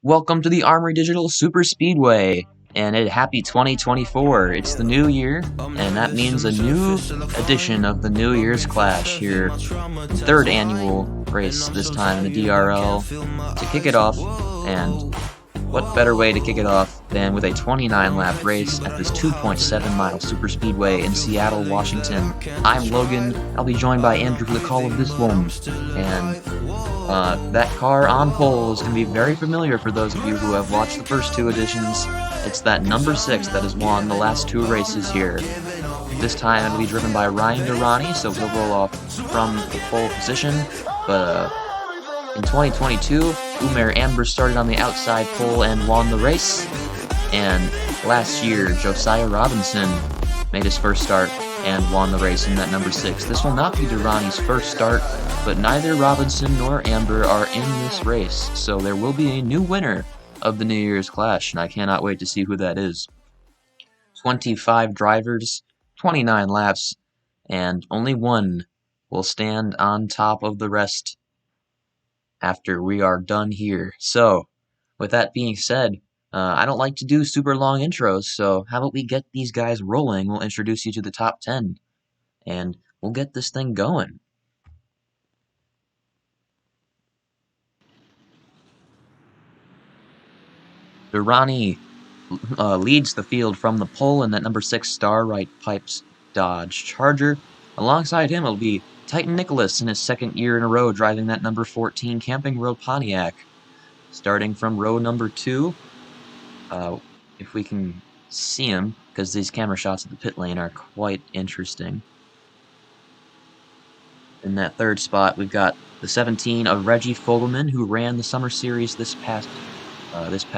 Welcome to the Armory Digital Superspeedway, and happy 2024. It's the new year, and that means a new edition of the New Year's Clash here, third annual race this time in the DRL to kick it off. And what better way to kick it off than with a 29-lap race at this 2.7-mile superspeedway in Seattle, Washington. I'm Logan. I'll be joined by Andrew for the call of this one, and that car on pole is going to be very familiar for those of you who have watched the first two editions. It's that number 6 that has won the last two races here. This time it'll be driven by Ryan Durrani, so he'll roll off from the pole position. But in 2022, Umair Amber started on the outside pole and won the race. And last year, Josiah Robinson made his first start and won the race in that number 6. This will not be Durrani's first start, but neither Robinson nor Amber are in this race, so there will be a new winner of the New Year's Clash, and I cannot wait to see who that is. 25 drivers, 29 laps, and only one will stand on top of the rest after we are done here. So, with that being said, I don't like to do super long intros, so how about we get these guys rolling? We'll introduce you to the top 10, and we'll get this thing going. Durrani leads the field from the pole in that number 6 Starlight Pipes Dodge Charger. Alongside him will be Titan Nicholas in his second year in a row driving that number 14 Camping Road Pontiac. Starting from row number 2, if we can see him, because these camera shots of the pit lane are quite interesting. In that third spot, we've got the 17 of Reggie Fogelman, who ran the Summer Series this past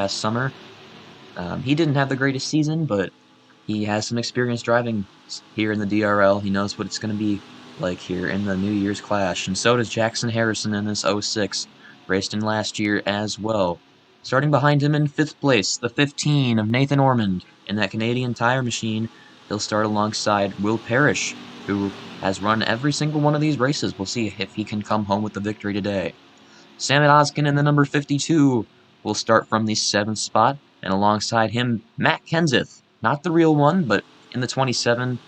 summer. He didn't have the greatest season, but he has some experience driving here in the DRL. He knows what it's going to be like here in the New Year's Clash, and so does Jackson Harrison in this 06, raced in last year as well. Starting behind him in 5th place, the 15 of Nathan Ormond in that Canadian Tire Machine. He'll start alongside Will Parrish, who has run every single one of these races. We'll see if he can come home with the victory today. Samet Oskin in the number 52 will start from the 7th spot, and alongside him, Matt Kenseth. Not the real one, but in the 27.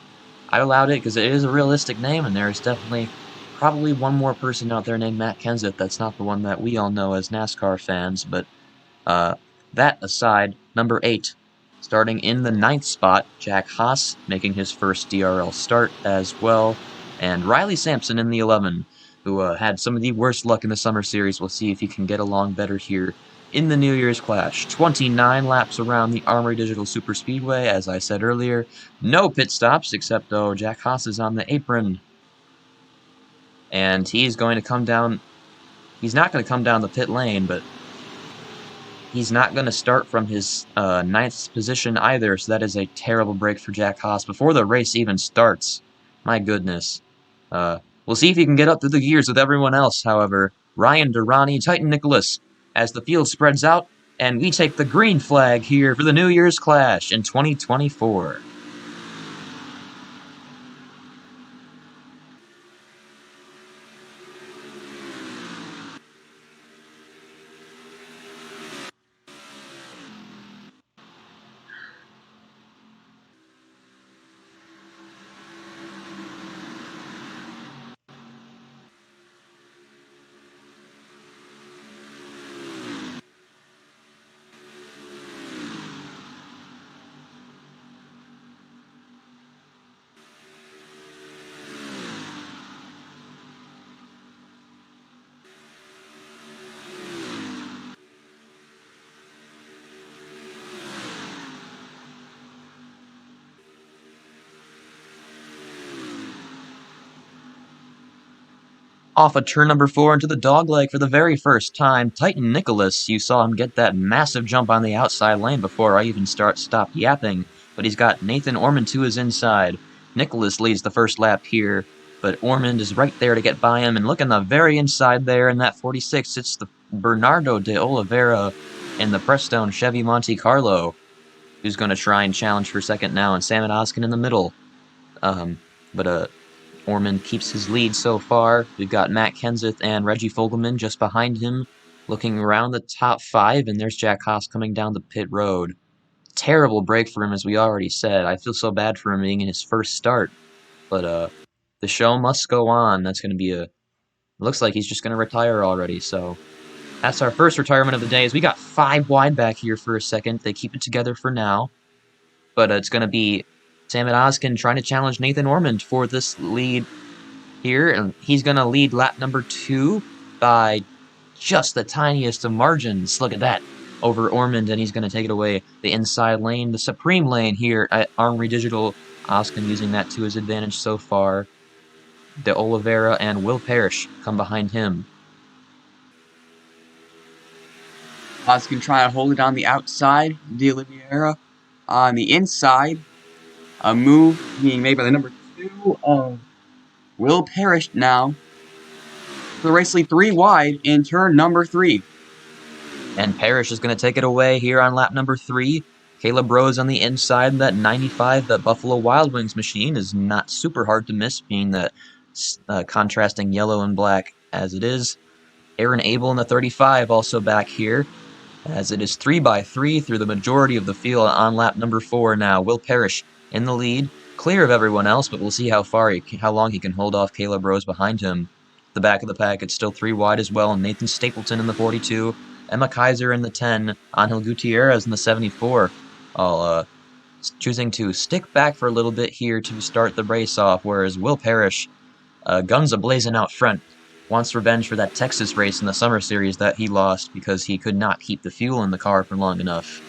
I allowed it because it is a realistic name, and there is definitely probably one more person out there named Matt Kenseth that's not the one that we all know as NASCAR fans, but that aside, number 8, starting in the 9th spot, Jack Haas making his first DRL start as well, and Riley Sampson in the 11, who had some of the worst luck in the Summer Series. We'll see if he can get along better here in the New Year's Clash. 29 laps around the Armory Digital Superspeedway, as I said earlier. No pit stops, except though Jack Haas is on the apron. And he's going to come down. He's not going to come down the pit lane, but he's not going to start from his 9th position either, so that is a terrible break for Jack Haas before the race even starts. My goodness. We'll see if he can get up through the gears with everyone else, however. Ryan Durrani, Titan Nicholas, as the field spreads out, and we take the green flag here for the New Year's Clash in 2024. Off of turn number 4 into the dogleg for the very first time, Titan Nicholas, you saw him get that massive jump on the outside lane before I even stopped yapping, but he's got Nathan Ormond to his inside. Nicholas leads the first lap here, but Ormond is right there to get by him, and look on the very inside there in that 46, it's the Bernardo de Oliveira in the Prestone Chevy Monte Carlo, who's going to try and challenge for second now, and Samet Oskin in the middle. Ormond keeps his lead so far. We've got Matt Kenseth and Reggie Fogelman just behind him. looking around the top 5, and there's Jack Haas coming down the pit road. Terrible break for him, as we already said. I feel so bad for him being in his first start, but the show must go on. That's going to be a... Looks like he's just going to retire already, so... That's our first retirement of the day, as we got 5 wide back here for a second. They keep it together for now, but it's going to be Samit Ozkin trying to challenge Nathan Ormond for this lead here, and he's going to lead lap number 2 by just the tiniest of margins. Look at that, over Ormond, and he's going to take it away the inside lane, the supreme lane here at Armory Digital. Ozkin using that to his advantage so far. De Oliveira and Will Parrish come behind him. Ozkin trying to hold it on the outside. De Oliveira on the inside. A move being made by the number 2 of Will Parrish now. The race lead 3 wide in turn number 3. And Parrish is going to take it away here on lap number 3. Caleb Rose on the inside. That 95, that Buffalo Wild Wings machine, is not super hard to miss, being that contrasting yellow and black as it is. Aaron Abel in the 35 also back here, as it is 3x3 through the majority of the field on lap number 4 now. Will Parrish in the lead, clear of everyone else, but we'll see how long he can hold off Caleb Rose behind him. The back of the pack, it's still 3 wide as well. Nathan Stapleton in the 42, Emma Kaiser in the 10, Angel Gutierrez in the 74. All choosing to stick back for a little bit here to start the race off, whereas Will Parrish, guns a-blazing out front, wants revenge for that Texas race in the Summer Series that he lost because he could not keep the fuel in the car for long enough.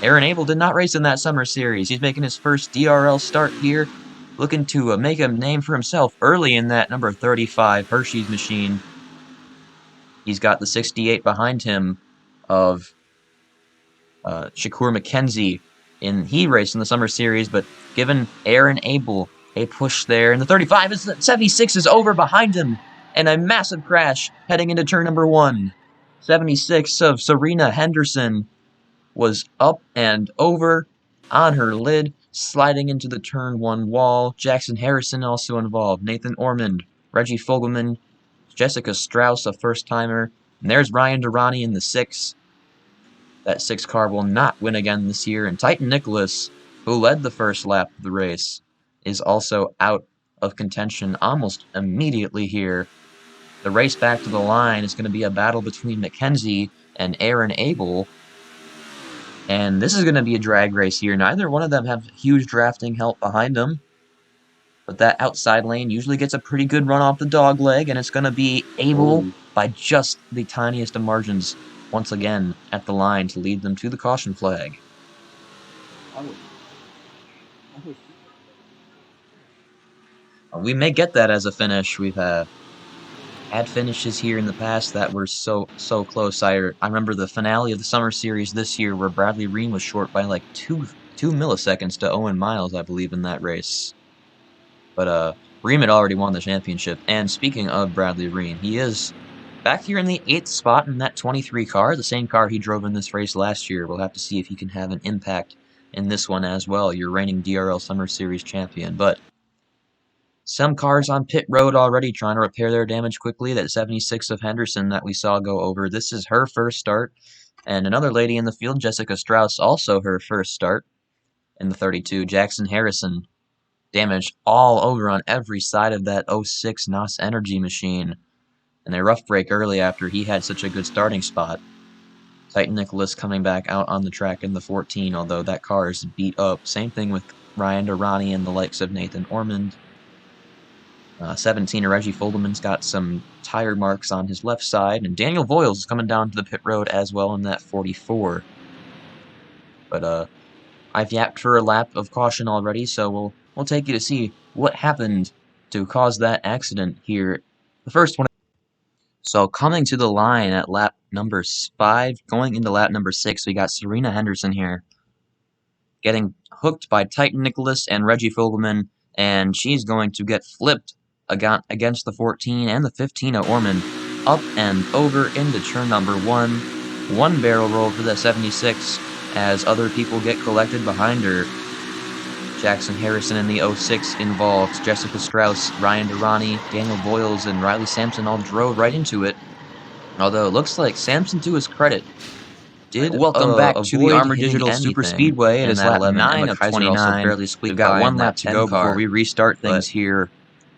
Aaron Abel did not race in that Summer Series. He's making his first DRL start here, looking to make a name for himself early in that number 35 Hershey's machine. He's got the 68 behind him of Shakur McKenzie. He raced in the Summer Series, but given Aaron Abel a push there, and the 35 is 76 is over behind him, and a massive crash heading into turn number 1. 76 of Serena Henderson was up and over on her lid, sliding into the turn 1 wall. Jackson Harrison also involved. Nathan Ormond, Reggie Fogelman, Jessica Strauss, a first-timer. And there's Ryan Durrani in the 6. That 6 car will not win again this year. And Titan Nicholas, who led the first lap of the race, is also out of contention almost immediately here. The race back to the line is going to be a battle between McKenzie and Aaron Abel. And this is going to be a drag race here. Neither one of them have huge drafting help behind them. But that outside lane usually gets a pretty good run off the dog leg, and it's going to be Abel by just the tiniest of margins once again at the line to lead them to the caution flag. We may get that as a finish. We've had finishes here in the past that were so close. I remember the finale of the Summer Series this year where Bradley Reen was short by like 2 milliseconds to Owen Miles, I believe, in that race. But Reen had already won the championship. And speaking of Bradley Reen, he is back here in the 8th spot in that 23 car, the same car he drove in this race last year. We'll have to see if he can have an impact in this one as well, your reigning DRL Summer Series champion. But some cars on pit road already trying to repair their damage quickly. That 76 of Henderson that we saw go over, this is her first start. And another lady in the field, Jessica Strauss, also her first start in the 32. Jackson Harrison, damage all over on every side of that 06 NOS Energy machine. And a rough break early after he had such a good starting spot. Titan Nicholas coming back out on the track in the 14, although that car is beat up. Same thing with Ryan Durrani and the likes of Nathan Ormond. 17, Reggie Fogelman's got some tire marks on his left side, and Daniel Voiles is coming down to the pit road as well in that 44. But I've yapped for a lap of caution already, so we'll take you to see what happened to cause that accident here. The first one. So coming to the line at lap number 5, going into lap number 6, we got Serena Henderson here, getting hooked by Titan Nicholas and Reggie Fogelman, and she's going to get flipped against the 14 and the 15 of Ormond, up and over into turn number 1. One barrel roll for that 76 as other people get collected behind her. Jackson Harrison in the 06 involved. Jessica Strauss, Ryan Durrani, Daniel Voiles, and Riley Sampson all drove right into it. Although it looks like Samson, to his credit, did welcome back to the avoid Armory hitting Digital anything Superspeedway. It in is that lap 11. 9 Emma of Kaiser also 29. barely squeaked We've got by one in lap that to 10 go car. before we restart But things here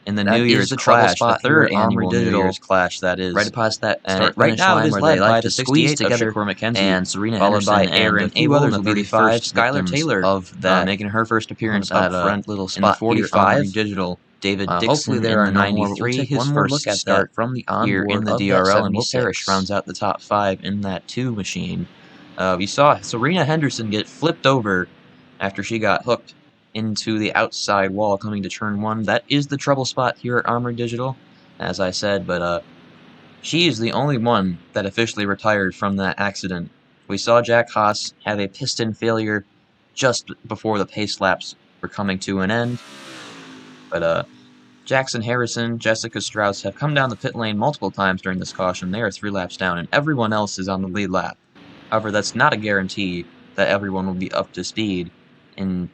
in the that New is Year's the trouble Clash, the spot here third at Armory annual New Digital. Year's Clash, that is. Right past that And start right finish now it line is where they led by like the to squeeze 68 of together, Shakur McKenzie and Serena followed by Henderson and Aaron a few Abel in others the will be the 35, first Skylar victims Taylor of that making her first appearance that up front little in the spot here at 45. Armory Digital. David Hopefully Dixon there in are the no 90. more. We'll We'll take take one his more first look at start that from the here onboard in the of that DRL, and Will 76. Parrish rounds out the top 5 in that 2 machine. We saw Serena Henderson get flipped over after she got hooked into the outside wall coming to turn 1. That is the trouble spot here at Armory Digital, as I said, but she is the only one that officially retired from that accident. We saw Jack Haas have a piston failure just before the pace laps were coming to an end, but Jackson Harrison, Jessica Strauss have come down the pit lane multiple times during this caution. They are 3 laps down, and everyone else is on the lead lap. However, that's not a guarantee that everyone will be up to speed, and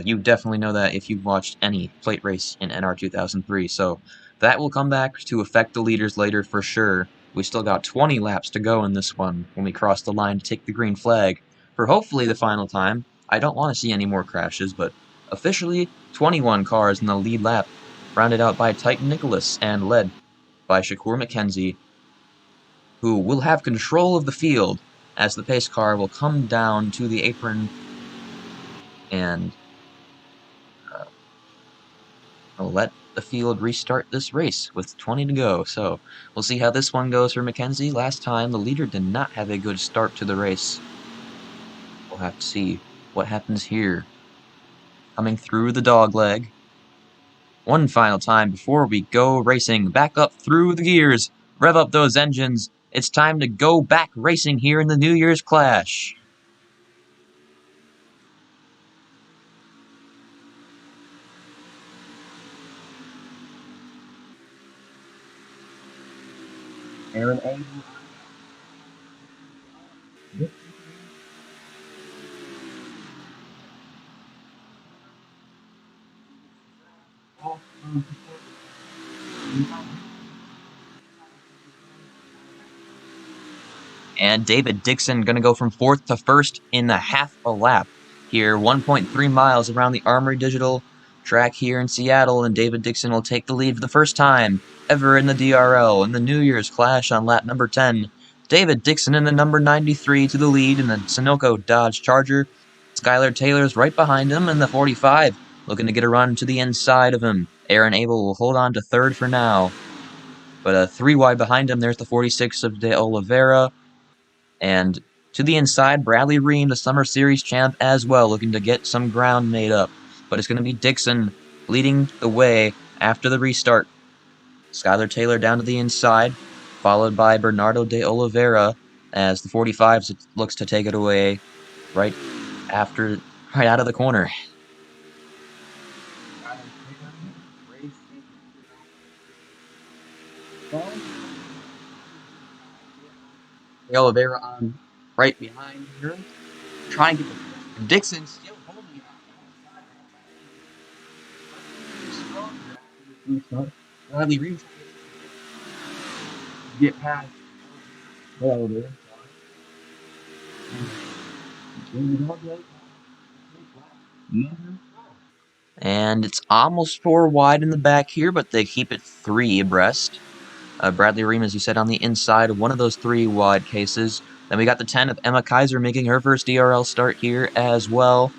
you definitely know that if you've watched any plate race in NR 2003. So that will come back to affect the leaders later for sure. We still got 20 laps to go in this one when we cross the line to take the green flag for hopefully the final time. I don't want to see any more crashes, but officially 21 cars in the lead lap, rounded out by Titan Nicholas and led by Shakur McKenzie, who will have control of the field as the pace car will come down to the apron and will let the field restart this race with 20 to go. So we'll see how this one goes for McKenzie. Last time, the leader did not have a good start to the race. We'll have to see what happens here. Coming through the dogleg. One final time before we go racing. Back up through the gears. Rev up those engines. It's time to go back racing here in the New Year's Clash. Aaron Abel. And David Dixon going to go from 4th to 1st in a half a lap here, 1.3 miles around the Armory Digital track here in Seattle, and David Dixon will take the lead for the first time ever in the DRL in the New Year's Clash on lap number 10. David Dixon in the number 93 to the lead in the Sunoco Dodge Charger. Skylar Taylor's right behind him in the 45, looking to get a run to the inside of him. Aaron Abel will hold on to 3rd for now, but 3 wide behind him, there's the 46 of De Oliveira. And to the inside, Bradley Ream, the Summer Series champ as well, looking to get some ground made up. But it's going to be Dixon leading the way after the restart. Skylar Taylor down to the inside, followed by Bernardo de Oliveira as the 45 looks to take it away right out of the corner. De Oliveira on right behind her, trying to get the Dixon still holding it on. Bradley Ream get past De Oliveira. And it's almost 4 wide in the back here, but they keep it 3 abreast. Bradley Ream, as you said, on the inside of one of those 3 wide cases. Then we got the 10 of Emma Kaiser making her first DRL start here as well.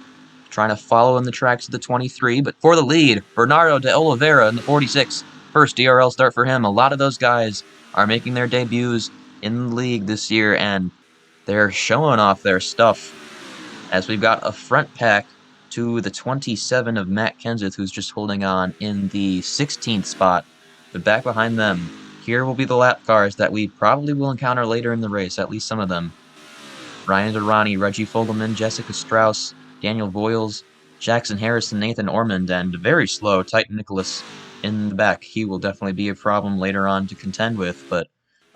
Trying to follow in the tracks of the 23, but for the lead, Bernardo de Oliveira in the 46. First DRL start for him. A lot of those guys are making their debuts in the league this year, and they're showing off their stuff. As we've got a front pack to the 27 of Matt Kenseth, who's just holding on in the 16th spot. But back behind them, here will be the lap cars that we probably will encounter later in the race, at least some of them. Ryan Durrani, Reggie Fogelman, Jessica Strauss, Daniel Voiles, Jackson Harrison, Nathan Ormond, and very slow Titan Nicholas in the back. He will definitely be a problem later on to contend with, but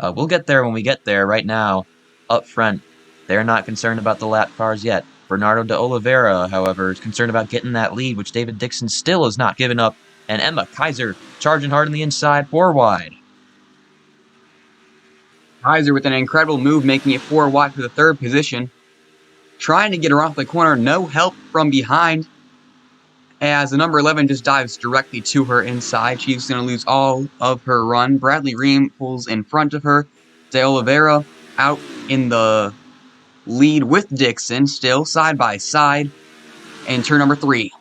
we'll get there when we get there. Right now, up front, they're not concerned about the lap cars yet. Bernardo de Oliveira, however, is concerned about getting that lead, which David Dixon still has not given up, and Emma Kaiser charging hard on the inside, 4 wide. Kaiser with an incredible move, making it 4 wide for the third position. Trying to get her off the corner, no help from behind, as the number 11 just dives directly to her inside. She's going to lose all of her run. Bradley Ream pulls in front of her. De Oliveira out in the lead with Dixon, still side by side, in turn number 3.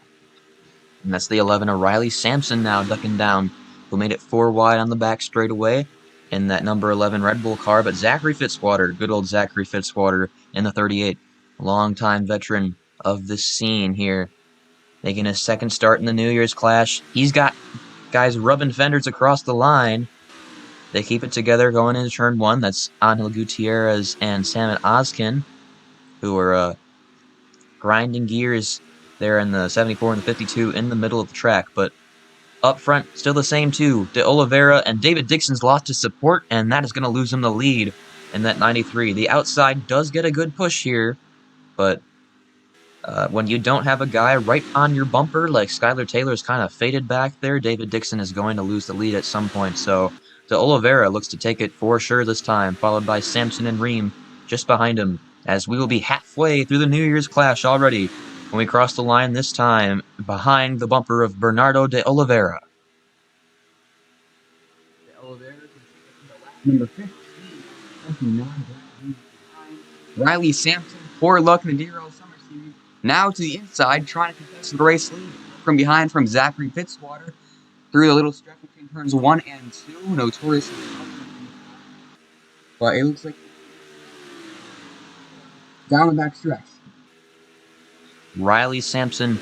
And that's the 11 of Riley Sampson now ducking down, who made it 4 wide on the back straightaway in that number 11 Red Bull car. But Zachary Fitzwater, good old Zachary Fitzwater in the 38, longtime veteran of this scene here, making his second start in the New Year's Clash. He's got guys rubbing fenders across the line. They keep it together going into turn 1. That's Angel Gutierrez and Samet Ozkin, who are grinding gears there in the 74 and the 52 in the middle of the track. But up front, still the same two. De Oliveira and David Dixon's lost his support, and that is going to lose him the lead in that 93. The outside does get a good push here, but when you don't have a guy right on your bumper, like Skylar Taylor's kind of faded back there, David Dixon is going to lose the lead at some point. So De Oliveira looks to take it for sure this time, followed by Sampson and Ream just behind him, as we will be halfway through the New Year's Clash already when we cross the line this time behind the bumper of Bernardo De Oliveira. De Oliveira can take it to the lap number 15. Riley Sampson, poor luck in the DRL Summer Series. Now to the inside, trying to contest the race lead from behind from Zachary Fitzwater through the little stretch between turns 1 and 2. Notoriously tough. But it looks like down the back stretch. Riley Sampson,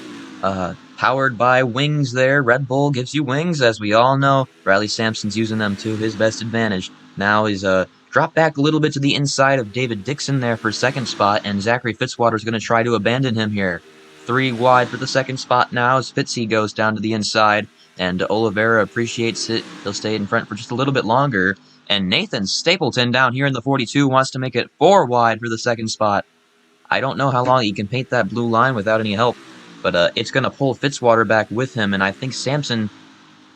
powered by wings there. Red Bull gives you wings, as we all know. Riley Sampson's using them to his best advantage. Now he's dropped back a little bit to the inside of David Dixon there for second spot, and Zachary Fitzwater's going to try to abandon him here. 3 wide for the second spot now as Fitzy goes down to the inside, and Oliveira appreciates it. He'll stay in front for just a little bit longer, and Nathan Stapleton down here in the 42 wants to make it 4 wide for the second spot. I don't know how long he can paint that blue line without any help, but it's going to pull Fitzwater back with him, and I think Sampson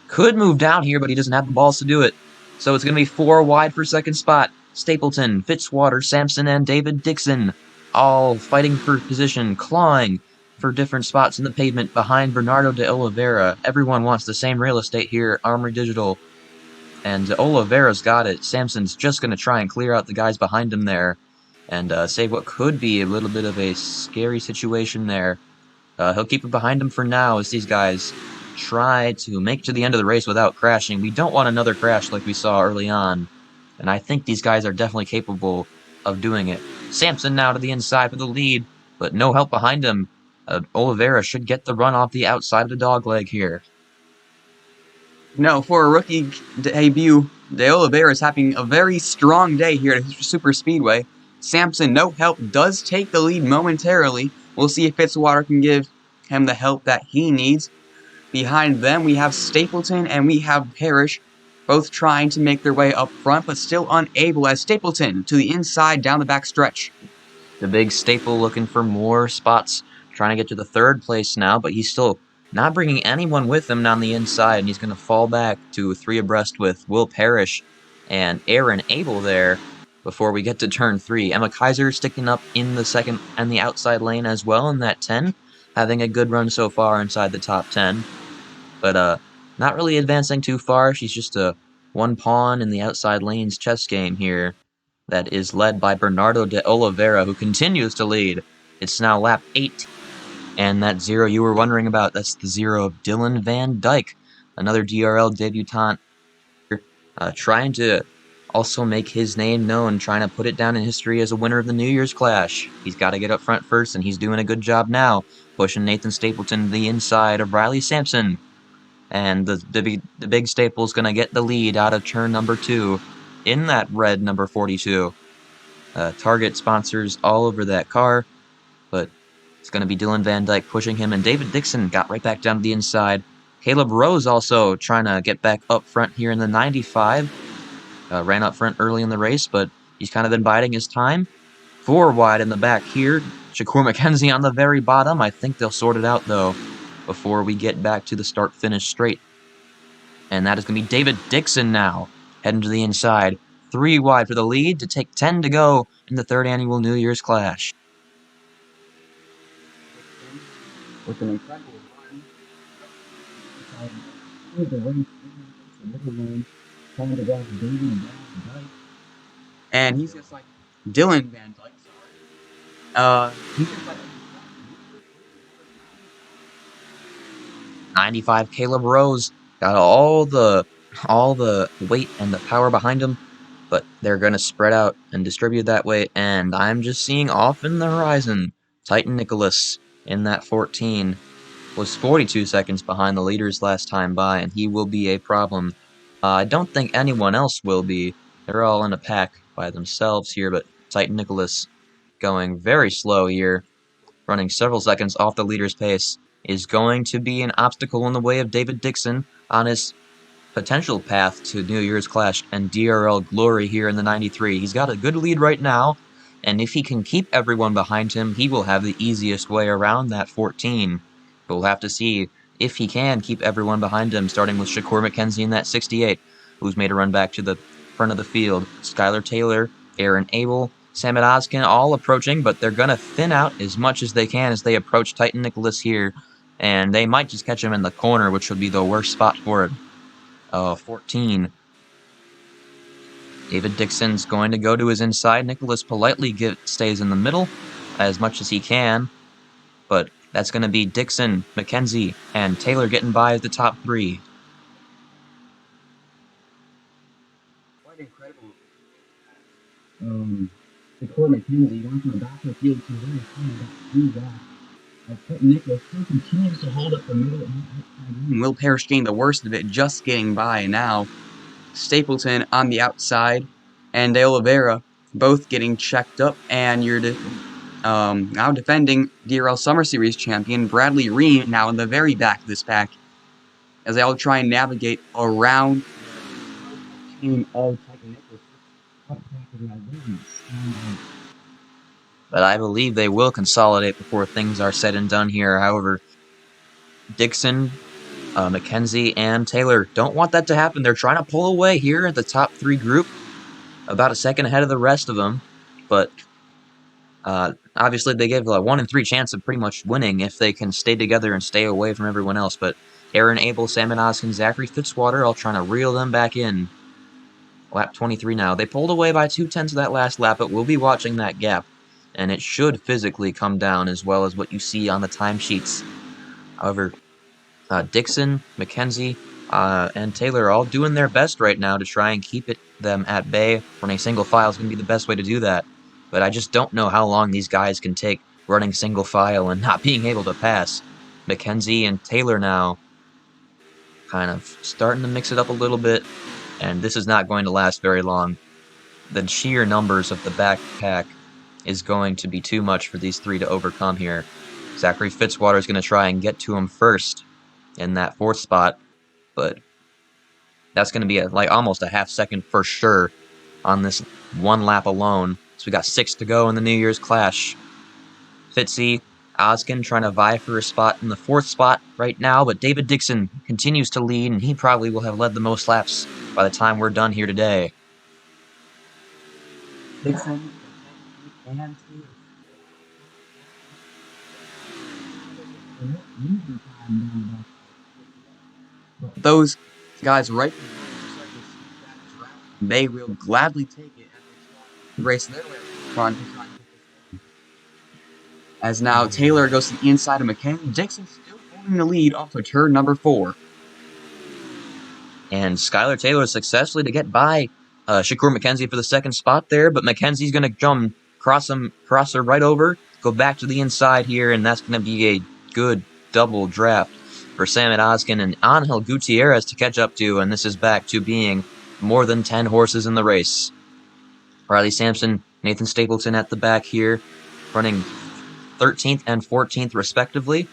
could move down here, but he doesn't have the balls to do it. So it's going to be 4 wide for second spot. Stapleton, Fitzwater, Sampson, and David Dixon all fighting for position, clawing for different spots in the pavement behind Bernardo De Oliveira. Everyone wants the same real estate here at Armory Digital, and Oliveira's got it. Sampson's just going to try and clear out the guys behind him there and save what could be a little bit of a scary situation there. He'll keep it behind him for now as these guys try to make it to the end of the race without crashing. We don't want another crash like we saw early on, and I think these guys are definitely capable of doing it. Sampson now to the inside for the lead, but no help behind him. Oliveira should get the run off the outside of the dogleg here. No, for a rookie debut, De Oliveira is having a very strong day here at Superspeedway. Sampson, no help, does take the lead momentarily. We'll see if Fitzwater can give him the help that he needs. Behind them, we have Stapleton and we have Parrish, both trying to make their way up front, but still unable, as Stapleton to the inside down the back stretch. The big Staple looking for more spots, trying to get to the third place now, but he's still not bringing anyone with him down the inside, and he's going to fall back to 3 abreast with Will Parrish and Aaron Abel there before we get to turn 3. Emma Kaiser sticking up in the second and the outside lane as well in that 10, having a good run so far inside the top 10, but not really advancing too far. She's just a one pawn in the outside lane's chess game here that is led by Bernardo De Oliveira, who continues to lead. It's now lap 8, and that 0 you were wondering about, that's the 0 of Dylan Van Dyke, another DRL debutant, trying to also make his name known, trying to put it down in history as a winner of the New Year's Clash. He's got to get up front first, and he's doing a good job now, pushing Nathan Stapleton to the inside of Riley Sampson. And the big Staple's going to get the lead out of turn number 2 in that red number 42. Target sponsors all over that car, but it's going to be Dylan Van Dyke pushing him, and David Dixon got right back down to the inside. Caleb Rose also trying to get back up front here in the 95. Ran up front early in the race, but he's kind of been biding his time. 4 wide in the back here. Shakur McKenzie on the very bottom. I think they'll sort it out, though, before we get back to the start-finish straight. And that is going to be David Dixon now, heading to the inside. 3 wide for the lead to take 10 to go in the 3rd annual New Year's Clash. With an incredible run, the race the middle lane, trying to go Davey Van Dyke. And he's just like Dylan Van Dyke, sorry. He's just like 95 Caleb Rose got all the weight and the power behind him, but they're going to spread out and distribute that way, and I'm just seeing off in the horizon, Titan Nicholas in that 14 was 42 seconds behind the leaders last time by, and he will be a problem. I don't think anyone else will be. They're all in a pack by themselves here, but Titan Nicholas going very slow here, running several seconds off the leader's pace, is going to be an obstacle in the way of David Dixon on his potential path to New Year's Clash and DRL glory here in the 93. He's got a good lead right now, and if he can keep everyone behind him, he will have the easiest way around that 14. We'll have to see if he can keep everyone behind him, starting with Shakur McKenzie in that 68, who's made a run back to the front of the field. Skylar Taylor, Aaron Abel, Sam Oskin all approaching, but they're going to thin out as much as they can as they approach Titan Nicholas here, and they might just catch him in the corner, which would be the worst spot for it. 14. David Dixon's going to go to his inside. Nicholas politely stays in the middle as much as he can, but that's going to be Dixon, McKenzie, and Taylor getting by as the top 3. quite incredible. Shakur McKenzie went from the back of the field to very clean that 3 back. Nicholas still continues to hold up the middle and Will Parrish getting the worst of it, just getting by now. Stapleton on the outside, and De Oliveira both getting checked up, and you're now defending DRL Summer Series champion Bradley Ream now in the very back of this pack, as they all try and navigate around the team of Titan Nicholas. But I believe they will consolidate before things are said and done here. However, Dixon, McKenzie, and Taylor don't want that to happen. They're trying to pull away here at the top 3 group, about a second ahead of the rest of them. But obviously they give a 1 in 3 chance of pretty much winning if they can stay together and stay away from everyone else. But Aaron Abel, Sam Oskin, Zachary Fitzwater all trying to reel them back in. Lap 23 now. They pulled away by 2/10 of that last lap, but we'll be watching that gap. And it should physically come down as well as what you see on the timesheets. However, Dixon, McKenzie, and Taylor are all doing their best right now to try and keep them at bay. Running single file is going to be the best way to do that. But I just don't know how long these guys can take running single file and not being able to pass. McKenzie and Taylor now kind of starting to mix it up a little bit, and this is not going to last very long. The sheer numbers of the backpack is going to be too much for these 3 to overcome here. Zachary Fitzwater is going to try and get to him first in that 4th spot, but that's going to be like almost a half second for sure on this 1 lap alone. So we got 6 to go in the New Year's Clash. Fitzy, Oskin trying to vie for a spot in the 4th spot right now, but David Dixon continues to lead, and he probably will have led the most laps by the time we're done here today. Dixon and those guys right they will gladly take it and race their way front. As now Taylor goes to the inside of McKenzie. Dixon still holding the lead off of turn number 4. And Skylar Taylor successfully to get by Shakur McKenzie for the 2nd spot there, but McKenzie's going to jump, cross her right over, go back to the inside here, and that's going to be a good double draft for Sam Oskin and Angel Gutierrez to catch up to, and this is back to being more than 10 horses in the race. Riley Sampson, Nathan Stapleton at the back here, running 13th and 14th respectively,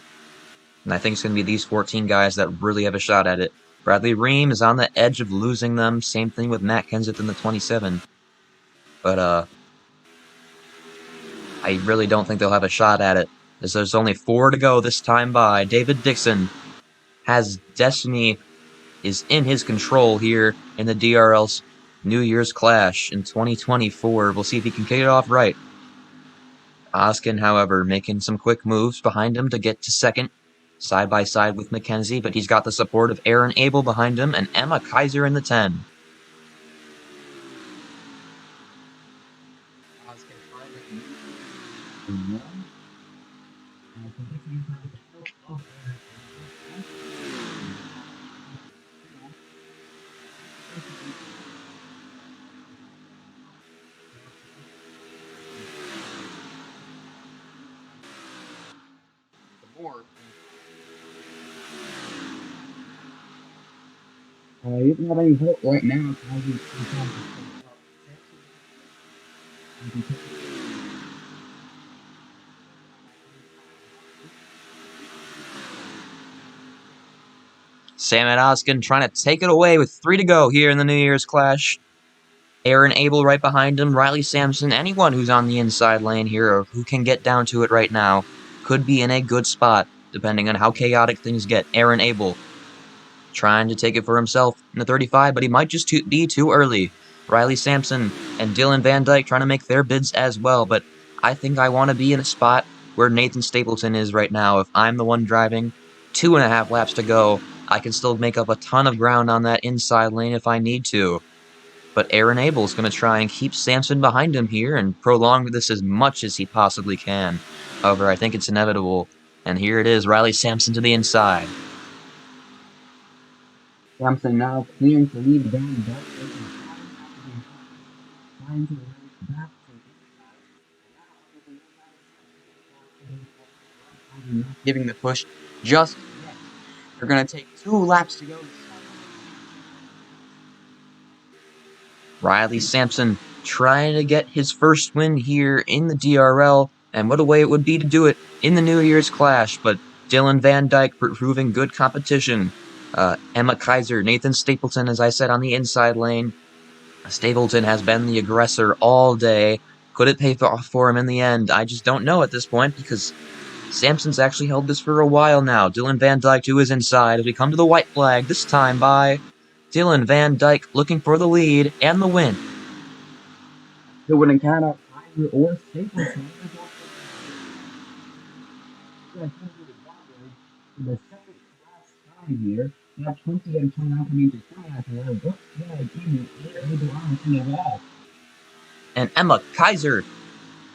and I think it's going to be these 14 guys that really have a shot at it. Bradley Ream is on the edge of losing them. Same thing with Matt Kenseth in the 27. But I really don't think they'll have a shot at it, as there's only 4 to go this time by. David Dixon has destiny is in his control here in the DRL's New Year's Clash in 2024. We'll see if he can kick it off right. Oskin, however, making some quick moves behind him to get to second, side by side with Mackenzie, but he's got the support of Aaron Abel behind him and Emma Kaiser in the 10. Oskin trying to he doesn't have any hope right now. Sam and Oskin trying to take it away with 3 to go here in the New Year's Clash. Aaron Abel right behind him, Riley Sampson, anyone who's on the inside lane here or who can get down to it right now could be in a good spot, depending on how chaotic things get. Aaron Abel trying to take it for himself in the 35, but he might just be too early. Riley Sampson and Dylan Van Dyke trying to make their bids as well, but I think I want to be in a spot where Nathan Stapleton is right now. If I'm the one driving, 2.5 laps to go, I can still make up a ton of ground on that inside lane if I need to. But Aaron Abel's going to try and keep Sampson behind him here and prolong this as much as he possibly can. However, I think it's inevitable, and here it is, Riley Sampson to the inside. Sampson now clearing to lead Van Dyke. Giving the push just yet. They're going to take 2 laps to go. Riley Sampson trying to get his first win here in the DRL, and what a way it would be to do it in the New Year's Clash, but Dylan Van Dyke proving good competition. Emma Kaiser, Nathan Stapleton, as I said, on the inside lane. Stapleton has been the aggressor all day. Could it pay off for him in the end? I just don't know at this point because Sampson's actually held this for a while now. Dylan Van Dyke to his inside as we come to the white flag, this time by Dylan Van Dyke looking for the lead and the win. The winning count Kaiser or Stapleton. The second last time here, not 20 and 29 coming to 29 here, but yeah, again, they're able on the wall. And Emma Kaiser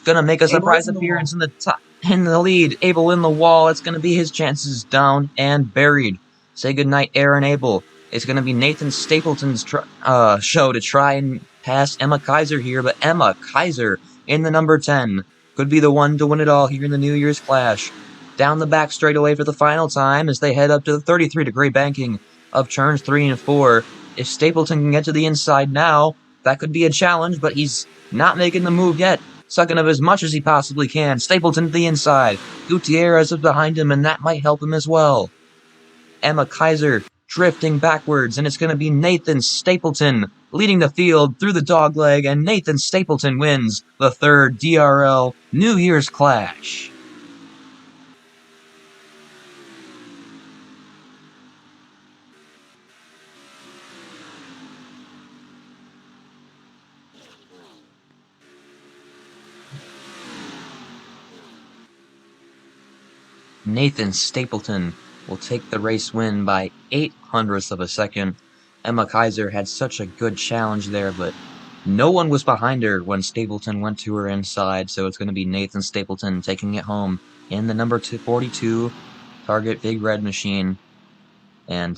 gonna make a surprise appearance in the lead. Abel in the wall. It's gonna be his chances down and buried. Say goodnight, Aaron Abel. It's gonna be Nathan Stapleton's show to try and pass Emma Kaiser here, but Emma Kaiser in the number 10 could be the one to win it all here in the New Year's Clash. Down the back straightaway for the final time as they head up to the 33-degree banking of turns 3 and 4. If Stapleton can get to the inside now, that could be a challenge, but he's not making the move yet. Sucking up as much as he possibly can. Stapleton to the inside. Gutierrez is behind him, and that might help him as well. Emma Kaiser drifting backwards, and it's going to be Nathan Stapleton leading the field through the dogleg, and Nathan Stapleton wins the 3rd DRL New Year's Clash. Nathan Stapleton will take the race win by 0.08 of a second. Emma Kaiser had such a good challenge there, but no one was behind her when Stapleton went to her inside, so it's going to be Nathan Stapleton taking it home in the number 42 Target Big Red Machine. And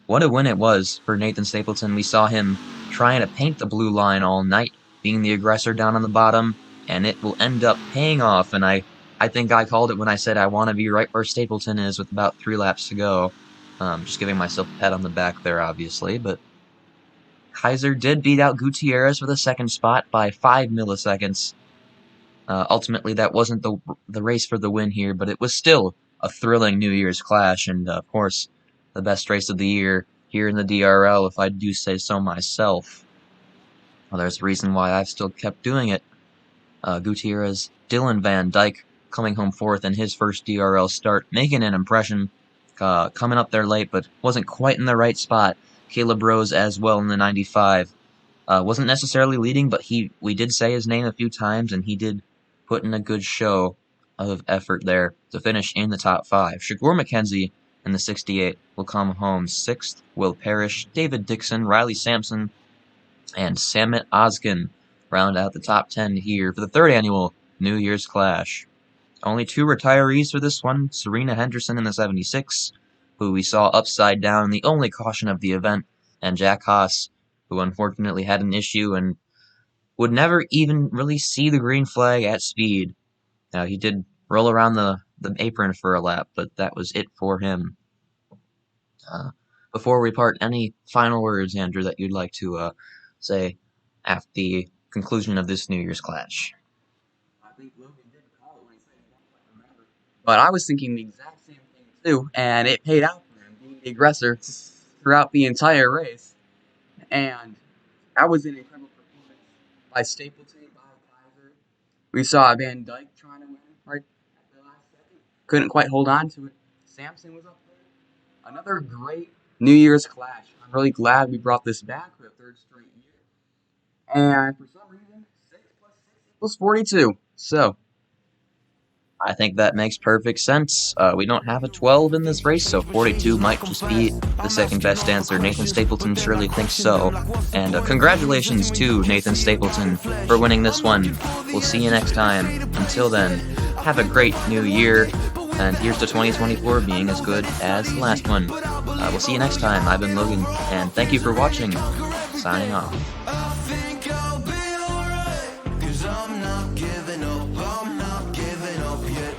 what a win it was for Nathan Stapleton. We saw him trying to paint the blue line all night, being the aggressor down on the bottom, and it will end up paying off, and I think I called it when I said I want to be right where Stapleton is with about 3 laps to go. Just giving myself a pat on the back there, obviously, but Kaiser did beat out Gutierrez for the 2nd spot by 5 milliseconds. Ultimately, that wasn't the race for the win here, but it was still a thrilling New Year's Clash, and of course, the best race of the year here in the DRL, if I do say so myself. Well, there's a reason why I've still kept doing it. Gutierrez, Dylan Van Dyke, coming home 4th in his first DRL start, making an impression, coming up there late, but wasn't quite in the right spot. Caleb Rose as well in the 95. Wasn't necessarily leading, but we did say his name a few times, and he did put in a good show of effort there to finish in the top 5. Shagur McKenzie in the 68 will come home 6th. Will Parrish, David Dixon, Riley Sampson, and Samit Ozgen round out the top 10 here for the 3rd annual New Year's Clash. Only 2 retirees for this one, Serena Henderson in the 76, who we saw upside down in the only caution of the event, and Jack Haas, who unfortunately had an issue and would never even really see the green flag at speed. Now, he did roll around the apron for a lap, but that was it for him. Before we part, any final words, Andrew, that you'd like to say after the conclusion of this New Year's Clash? I think Logan did call it when he said he don't quite remember. But I was thinking the exact same thing too, and it paid out for him being the aggressor throughout the entire race. And that was an incredible performance by Stapleton, by Kaiser. We saw Van Dyke trying to win right at the last second. Couldn't quite hold on to it. Sampson was up there. Another great New Year's Clash. I'm really glad we brought this back for the 3rd straight year. And for some reason, 6 plus 6 equals 42. So, I think that makes perfect sense. We don't have a 12 in this race, so 42 might just be the second best answer. Nathan Stapleton surely thinks so. And congratulations to Nathan Stapleton for winning this one. We'll see you next time. Until then, have a great new year. And here's to 2024 being as good as the last one. We'll see you next time. I've been Logan, and thank you for watching. Signing off. I think I'll be alright, 'cause I'm not giving up yet.